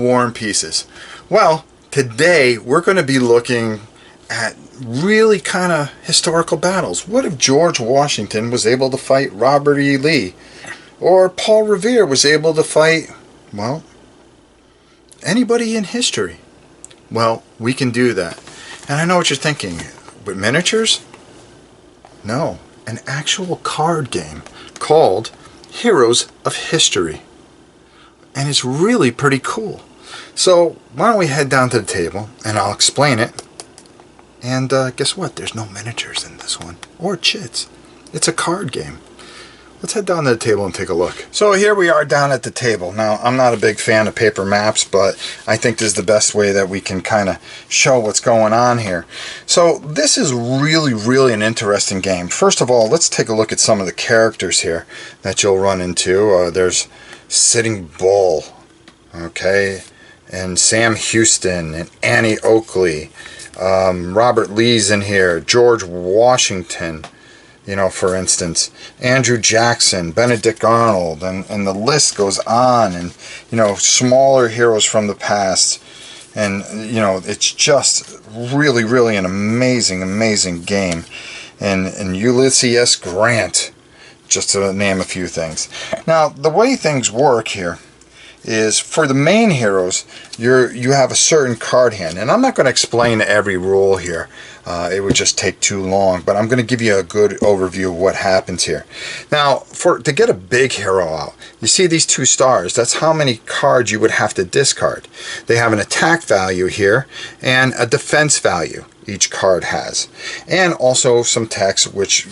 War and Pieces. Well, today we're going to be looking at really kind of historical battles. What if George Washington was able to fight Robert E. Lee? Or Paul Revere was able to fight, well, anybody in history? Well, we can do that. And I know what you're thinking, but miniatures? No, an actual card game called Heroes of History. And it's really pretty cool. So why don't we head down to the table and I'll explain it. And guess what? There's no miniatures in this one. Or chits. It's a card game. Let's head down to the table and take a look. So here we are down at the table. Now, I'm not a big fan of paper maps, but I think this is the best way that we can kind of show what's going on here. So this is really an interesting game. First of all, let's take a look at some of the characters here that you'll run into. There's Sitting Bull, okay, and Sam Houston, and Annie Oakley. Robert Lee's in here, George Washington, you know, for instance, Andrew Jackson, Benedict Arnold, and the list goes on, and, you know, smaller heroes from the past, and, you know, it's just really an amazing game, and Ulysses S. Grant, just to name a few things. Now, the way things work here is for the main heroes, you have a certain card hand, and I'm not going to explain every rule here. It would just take too long, but I'm going to give you a good overview of what happens here. Now, to get a big hero out, you see these 2 stars. That's how many cards you would have to discard. They have an attack value here and a defense value each card has, and also some text which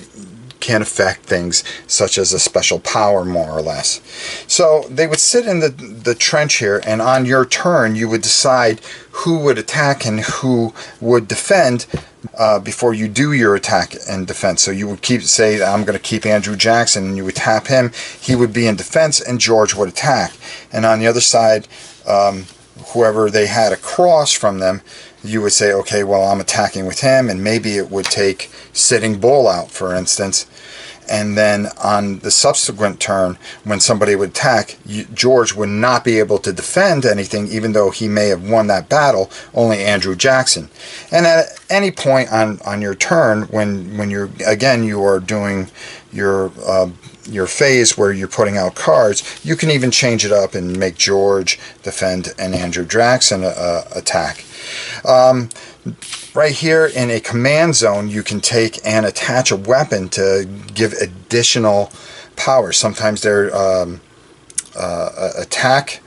can affect things such as a special power, more or less. So they would sit in the trench here, and on your turn you would decide who would attack and who would defend before you do your attack and defense. So you would say, I'm going to keep Andrew Jackson, and you would tap him. He would be in defense and George would attack. And on the other side, whoever they had across from them, you would say, okay, well, I'm attacking with him, and maybe it would take Sitting Bull out, for instance. And then on the subsequent turn, when somebody would attack, George would not be able to defend anything, even though he may have won that battle, only Andrew Jackson. And at any point on your turn, when you are doing your phase where you're putting out cards, you can even change it up and make George defend and Andrew Jackson attack. Right here in a command zone, you can take and attach a weapon to give additional power. Sometimes they're attack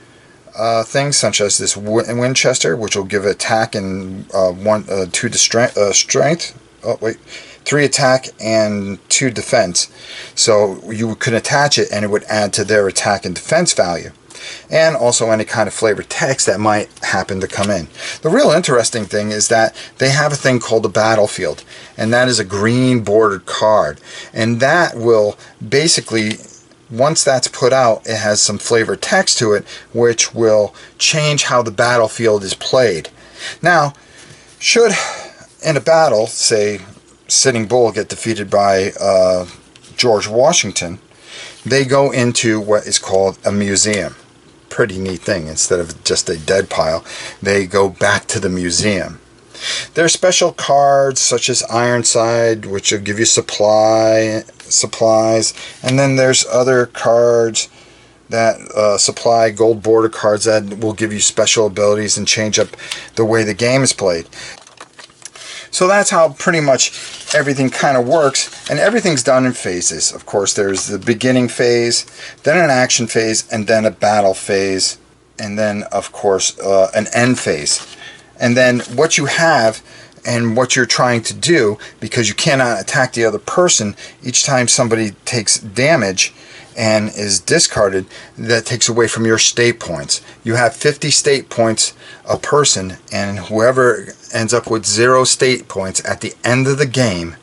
things, such as this Winchester, which will give attack and 2 strength. Oh wait. 3 attack and 2 defense. So you could attach it and it would add to their attack and defense value. And also any kind of flavored text that might happen to come in. The real interesting thing is that they have a thing called the battlefield, and that is a green bordered card, and that will basically, once that's put out, it has some flavored text to it which will change how the battlefield is played. Now, should in a battle, say Sitting Bull get defeated by George Washington, they go into what is called a museum. Pretty neat thing. Instead of just a dead pile, they go back to the museum. There are special cards such as Ironside, which will give you supplies, and then there's other cards that supply gold border cards that will give you special abilities and change up the way the game is played. So that's how pretty much everything kind of works, and everything's done in phases. Of course, there's the beginning phase, then an action phase, and then a battle phase, and then, of course, an end phase. And then what you have and what you're trying to do, because you cannot attack the other person, each time somebody takes damage and is discarded, that takes away from your state points. You have 50 state points a person, and whoever ends up with 0 state points at the end of the game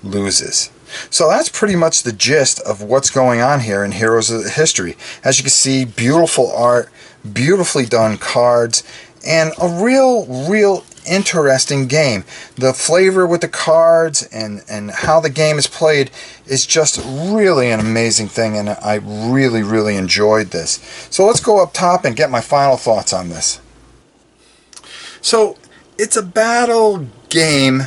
loses. So that's pretty much the gist of what's going on here in Heroes of History. As you can see, beautiful art, beautifully done cards, and a real interesting game. The flavor with the cards and how the game is played is just really an amazing thing, and I really, really enjoyed this. So let's go up top and get my final thoughts on this. So it's a battle game,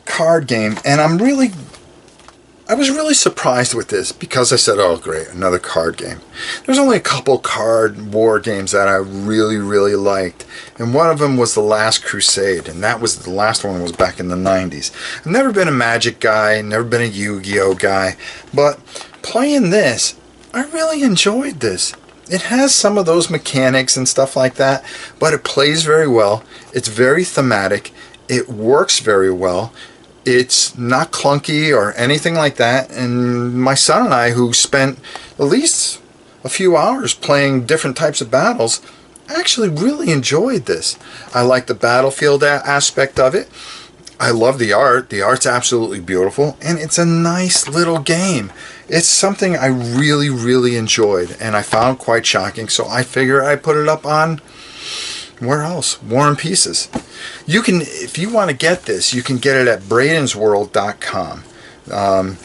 card game, and I was really surprised with this because I said, oh great, another card game. There's only a couple card war games that I really, really liked. And one of them was The Last Crusade, and that was the last one was back in the 90s. I've never been a Magic guy, never been a Yu-Gi-Oh guy, but playing this, I really enjoyed this. It has some of those mechanics and stuff like that, but it plays very well. It's very thematic. It works very well. It's not clunky or anything like that, and my son and I, who spent at least a few hours playing different types of battles, actually really enjoyed this. I like the battlefield aspect of it. I love the art. The art's absolutely beautiful, and it's a nice little game. It's something I really, really enjoyed, and I found quite shocking, so I figure I'd put it up on, where else? War and Pieces. You can, if you want to get this, you can get it at bradensworld.com.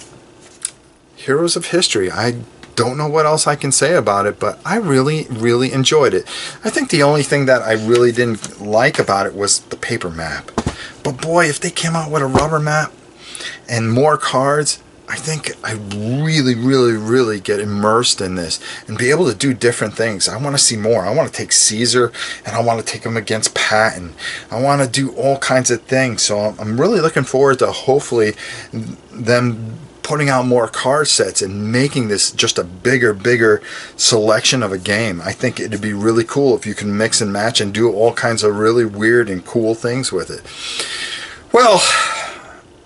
Heroes of History. I don't know what else I can say about it, but I really, really enjoyed it. I think the only thing that I really didn't like about it was the paper map. But boy, if they came out with a rubber map and more cards, I think I really, really, really get immersed in this and be able to do different things. I want to see more. I want to take Caesar and I want to take him against Patton. I want to do all kinds of things. So I'm really looking forward to hopefully them putting out more card sets and making this just a bigger selection of a game. I think it'd be really cool if you can mix and match and do all kinds of really weird and cool things with it. Well,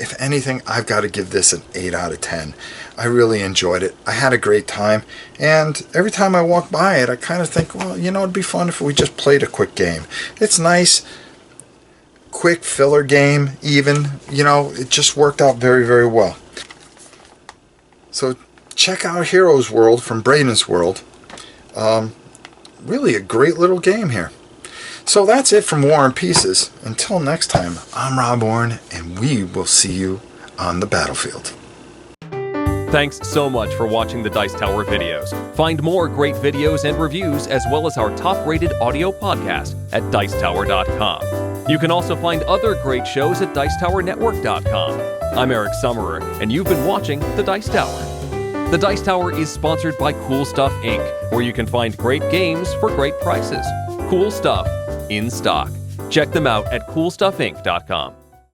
if anything, I've got to give this an 8 out of 10. I really enjoyed it. I had a great time, and every time I walk by it, I kind of think, well, you know, it'd be fun if we just played a quick game. It's nice, quick filler game, even. You know, it just worked out very, very well. So check out Heroes World from Braden's World. Really a great little game here. So that's it from War and Pieces. Until next time, I'm Rob Oren, and we will see you on the battlefield. Thanks so much for watching the Dice Tower videos. Find more great videos and reviews, as well as our top-rated audio podcast at Dicetower.com. You can also find other great shows at DicetowerNetwork.com. I'm Eric Summerer, and you've been watching The Dice Tower. The Dice Tower is sponsored by Cool Stuff Inc., where you can find great games for great prices. Cool stuff in stock. Check them out at CoolStuffInc.com.